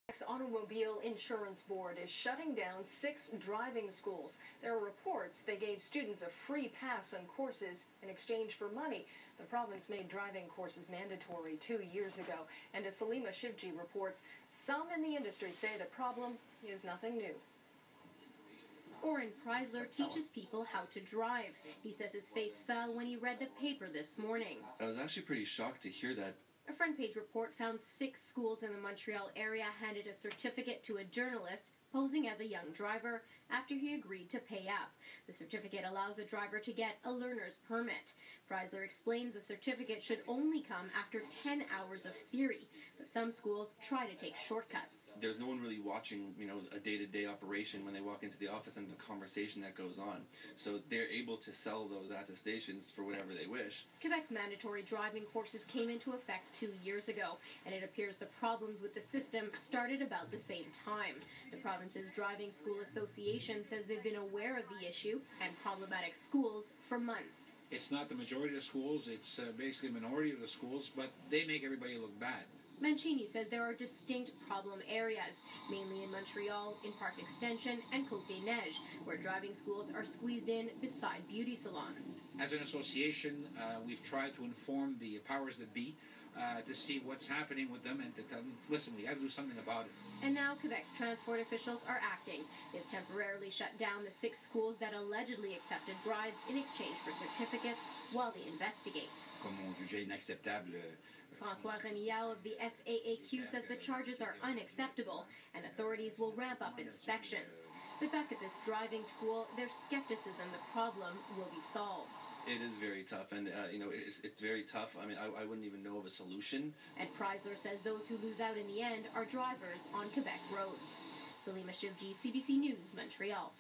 Quebec's Automobile Insurance Board is shutting down 6 driving schools. There are reports they gave students a free pass on courses in exchange for money. The province made driving courses mandatory 2 years ago. And as Salima Shivji reports, some in the industry say the problem is nothing new. Oren Preisler teaches people how to drive. He says his face fell when he read the paper this morning. I was actually pretty shocked to hear that. A front page report found 6 schools in the Montreal area handed a certificate to a journalist posing as a young driver after he agreed to pay up. The certificate allows a driver to get a learner's permit. Preisler explains the certificate should only come after 10 hours of theory, but some schools try to take shortcuts. There's no one really watching, a day-to-day operation when they walk into the office and the conversation that goes on. So they're able to sell those attestations for whatever they wish. Quebec's mandatory driving courses came into effect 2 years ago, and it appears the problems with the system started about the same time. The province's Driving School Association says they've been aware of the issue and problematic schools for months. It's not the majority of the schools, it's basically a minority of the schools, but they make everybody look bad. Mancini says there are distinct problem areas, mainly in Montreal, in Park Extension and Côte des Neiges, where driving schools are squeezed in beside beauty salons. As an association, we've tried to inform the powers that be to see what's happening with them and to tell them, listen, we have to do something about it. And now Quebec's transport officials are acting. They've temporarily shut down the 6 schools that allegedly accepted bribes in exchange for certificates while they investigate. François Remillard of the SAAQ says the charges are unacceptable and authorities will ramp up inspections. But back at this driving school, there's skepticism the problem will be solved. It is very tough, and it's very tough. I mean, I wouldn't even know of a solution. And Preisler says those who lose out in the end are drivers on Quebec roads. Salima Shivji, CBC News, Montreal.